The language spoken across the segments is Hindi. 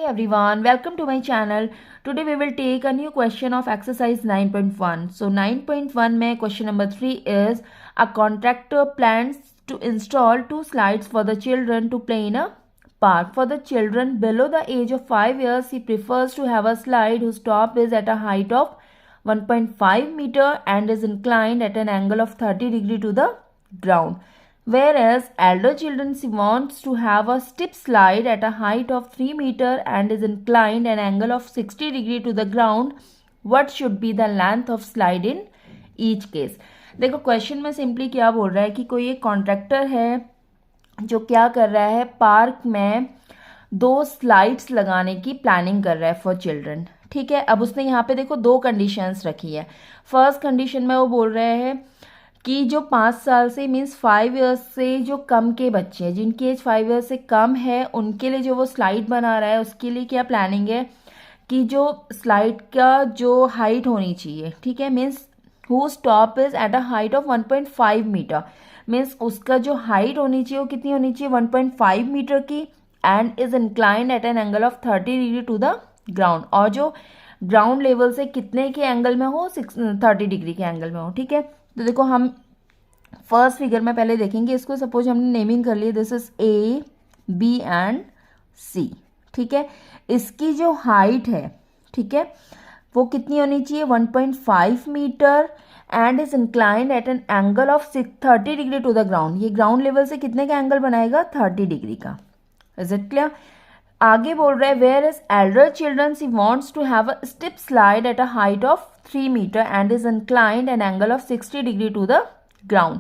Hey everyone, welcome to my channel. Today we will take a new question of exercise 9.1. So 9.1 में question number 3 is a contractor plans to install 2 slides for the children to play in a park. For the children below the age of 5 years, he prefers to have a slide whose top is at a height of 1.5 meter and is inclined at an angle of 30 degree to the ground. Whereas elder children wants to have a steep slide at a height of 3 meter and is inclined an angle of 60 degree to the ground. What should be the length of slide in each case? देखो क्वेश्चन में सिंपली क्या बोल रहा है कि कोई एक कॉन्ट्रैक्टर है जो क्या कर रहा है, पार्क में 2 स्लाइड्स लगाने की प्लानिंग कर रहा है फॉर चिल्ड्रन. ठीक है, अब उसने यहाँ पे देखो 2 कंडीशंस रखी है. फर्स्ट कंडीशन में वो बोल रहे हैं कि जो 5 साल से मीन्स 5 इयर्स से जो कम के बच्चे हैं, जिनकी एज 5 इयर्स से कम है, उनके लिए जो वो स्लाइड बना रहा है उसके लिए क्या प्लानिंग है कि जो स्लाइड का जो हाइट होनी चाहिए, ठीक है, means whose top is at a height of 1.5 meter, means उसका जो हाइट होनी चाहिए वो कितनी होनी चाहिए 1.5 मीटर की and is inclined at an angle of 30 degree to the ground, और जो ग्राउंड लेवल से कितने के एंगल में हो 30 डिग्री के एंगल में हो. ठीक है, तो देखो हम फर्स्ट फिगर में पहले देखेंगे इसको. सपोज हमने नेमिंग कर लिया, this is A B and C. ठीक है, इसकी जो हाइट है, ठीक है, वो कितनी होनी चाहिए 1.5 metre and is inclined at an angle of 30 degree to the ground. ये ग्राउंड लेवल से कितने का एंगल बनाएगा 30 डिग्री का. Is it clear? आगे बोल रहे हैं where is elder children he wants to have a steep slide at a height of 3 metre and is inclined an angle of 60 degree to the ground.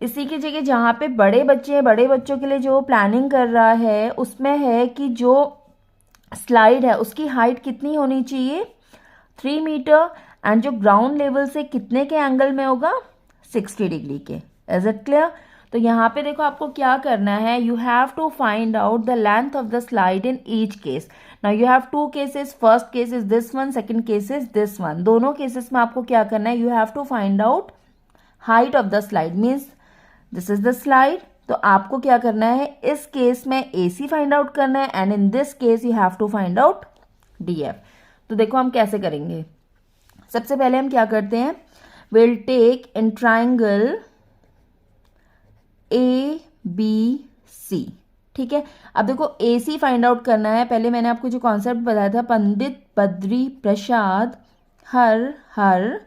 इसी की जगह जहाँ पे बड़े बच्चे हैं, बड़े बच्चों के लिए जो प्लानिंग कर रहा है उसमें है कि जो स्लाइड है उसकी हाइट कितनी होनी चाहिए 3 मीटर एंड जो ग्राउंड लेवल से कितने के एंगल में होगा 60 डिग्री के. Is it clear? तो यहाँ पे देखो आपको क्या करना है, you have to find out the length of the slide in each case. Now you have 2 cases, first case is this one, second case is this one. दोनों केसेस में आपको क्या करना है, you have to find out height of the slide. Means this is the slide, तो आपको क्या करना है, इस केस में AC फाइंड आउट करना है and in this case you have to find out DF. तो देखो हम कैसे करेंगे. सबसे पहले हम क्या करते हैं, will take in triangle ABC. ठीक है, अब देखो AC फाइंड आउट करना है. पहले मैंने आपको जो कॉन्सेप्ट बताया था, पंडित बद्री प्रसाद हर हर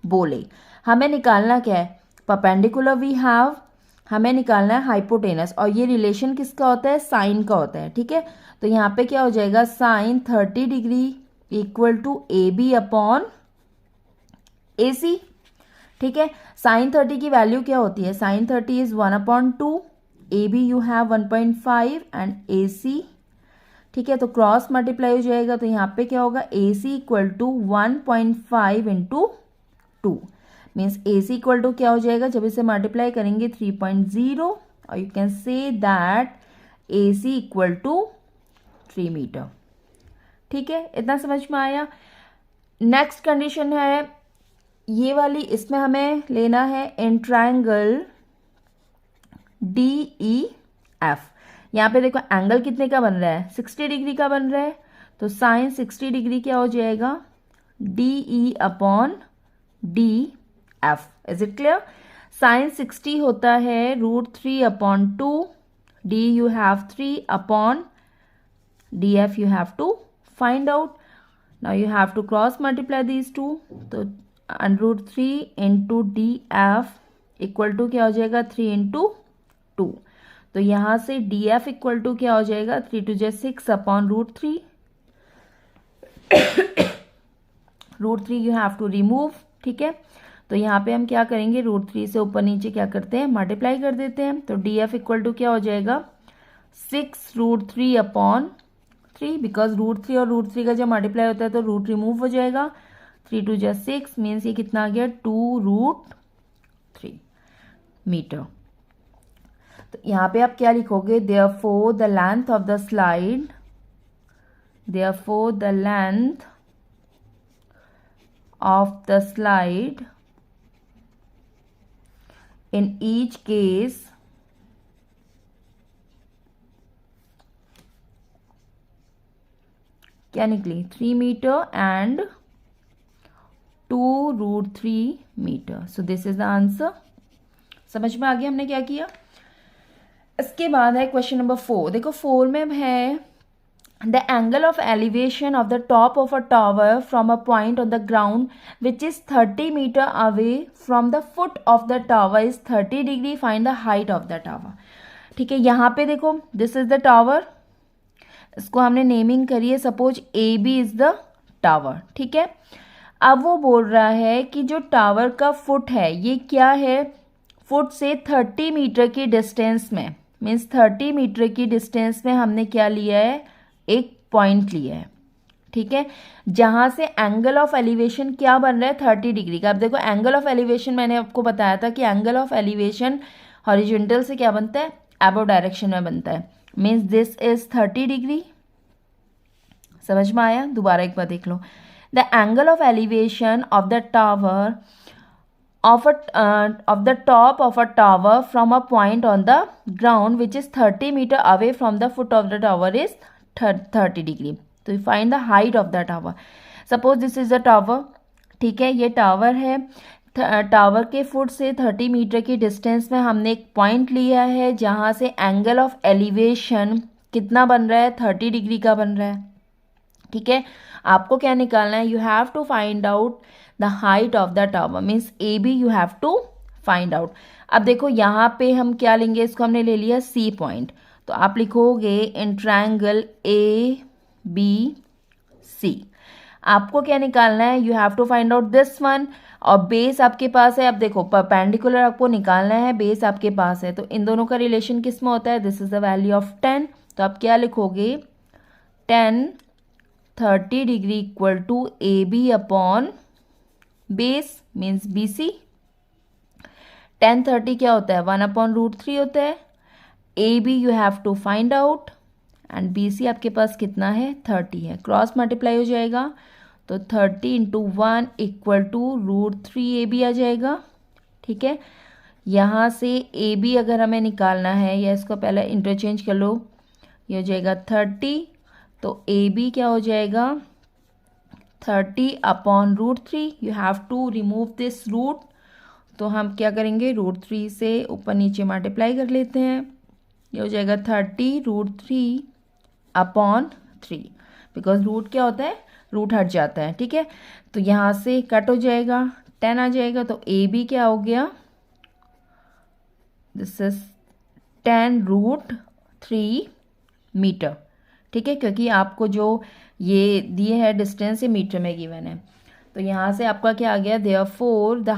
बोले. हमें निकालना क्या है, परपेंडिकुलर वी हैव, हमें निकालना है हाइपोटेनस, और ये रिलेशन किसका होता है, साइन का होता है. ठीक है, तो यहाँ पे क्या हो जाएगा, sine 30 degree equal to AB upon AC. ठीक है, साइन 30 की वैल्यू क्या होती है, sine 30 is 1/2, AB you have 1.5 and AC. ठीक है, तो क्रॉस मल्टीप्लाई हो जाएगा, तो यहाँ पे क्या होगा, AC equal to 1.5 into 2 means AC equal to क्या हो जाएगा, जब इसे मल्टीप्लाई करेंगे 3.0, और you can say that AC equal to 3 meter. ठीक है, इतना समझ में आया. नेक्स्ट कंडीशन है ये वाली, इसमें हमें लेना है इन ट्राइंगल DEF. यहाँ पे देखो एंगल कितने का बन रहा है, 60 डिग्री का बन रहा है, तो साइन 60 डिग्री क्या हो जाएगा, DE upon DF. Is it clear? Sine 60 होता है √3 upon 2, D you have 3 upon DF you have to find out. Now you have to cross multiply these two, तो √3 इंटू DF इक्वल टू क्या हो जाएगा 3 इंटू 2. तो यहाँ से DF इक्वल टू क्या हो जाएगा 3 2 6 upon √3. √3 you have to remove. ठीक है, तो यहाँ पे हम क्या करेंगे, √3 से ऊपर नीचे क्या करते हैं, मल्टीप्लाई कर देते हैं. तो DF इक्वल टू क्या हो जाएगा 6 √3 अपॉन 3, बिकॉज √3 और √3 का जब मल्टीप्लाई होता है तो रूट रिमूव हो जाएगा. 3 2 6 मीन्स ये कितना आ गया 2√3 मीटर. तो यहाँ पे आप क्या लिखोगे, therefore the length of the slide, therefore the length of the slide in each case क्या निकली 3 metre and 2√3 meter. So this is the answer. समझ में आ गया हमने क्या किया. इसके बाद है क्वेश्चन नंबर 4. देखो 4 में है the angle of elevation of the top of a tower from a point on the ground which is 30 meter away from the foot of the tower is 30 degree. Find the height of the tower. ठीक है, यहाँ पे देखो दिस इज द टावर, इसको हमने नेमिंग करी है suppose A B is the tower. ठीक है, अब वो बोल रहा है कि जो टावर का फुट है ये क्या है, फुट से 30 मीटर की डिस्टेंस में, मीन्स 30 मीटर की डिस्टेंस में हमने क्या लिया है, एक पॉइंट लिया है. ठीक है, जहां से एंगल ऑफ एलिवेशन क्या बन रहा है 30 डिग्री का. अब देखो एंगल ऑफ एलिवेशन मैंने आपको बताया था कि एंगल ऑफ एलिवेशन हॉरिजॉन्टल से क्या बनता है, अबव डायरेक्शन में बनता है. Means this is 30 degree. समझ में आया. दोबारा एक बार देख लो. The angle of elevation of the tower of the top of a tower from a point on the ground which is 30 meter away from the foot of the tower is 30 degree. तो you find the height of the tower. Suppose this is a tower. ठीक है, ये टावर है. टावर के फुट से 30 मीटर की डिस्टेंस में हमने एक पॉइंट लिया है जहाँ से एंगल ऑफ एलिवेशन कितना बन रहा है, 30 डिग्री का बन रहा है. ठीक है, आपको क्या निकालना है, you have to find out the height of the tower. Means A B you have to find out. अब देखो यहाँ पे हम क्या लेंगे, इसको हमने ले लिया सी पॉइंट, तो आप लिखोगे in triangle A B C. आपको क्या निकालना है, you have to find out this one. और बेस आपके पास है. अब देखो परपेंडिकुलर आपको निकालना है, बेस आपके पास है, तो इन दोनों का रिलेशन किस में होता है, this is the value of 10. तो आप क्या लिखोगे, 10 30 degree equal to A B upon base means B C. 10 30 क्या होता है, 1/√3 होता है. A B you have to find out and B C आपके पास कितना है, 30 है. क्रॉस मल्टीप्लाई हो जाएगा तो 30 into 1 equal to √3 A B आ जाएगा. ठीक है, यहाँ से ए बी अगर हमें निकालना है, या इसको पहले इंटरचेंज कर लो, ये हो जाएगा 30. तो ए बी क्या हो जाएगा, 30/√3. You have to remove this root. तो हम क्या करेंगे, √3 से ऊपर नीचे मल्टीप्लाई कर लेते हैं. ये हो जाएगा 30√3/3. बिकॉज रूट क्या होता है, रूट हट जाता है. ठीक है, तो यहाँ से कट हो जाएगा, 10 आ जाएगा. तो ए बी क्या हो गया, दिस इज 10√3 मीटर. ठीक है, क्योंकि आपको जो ये दिए है डिस्टेंस ये मीटर में गिवन है. तो यहाँ से आपका क्या आ गया, therefore the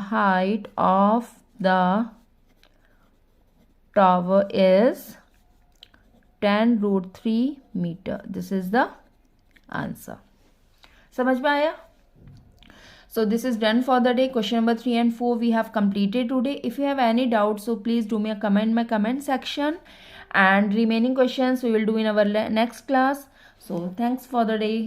height of the tower is 10√3 meter. This is the answer. समझ में आया. So this is done for the day. Question number 3 and 4 we have completed today. If you have any doubts, so please do me a comment in my comment section, and remaining questions we will do in our next class. So thanks for the day.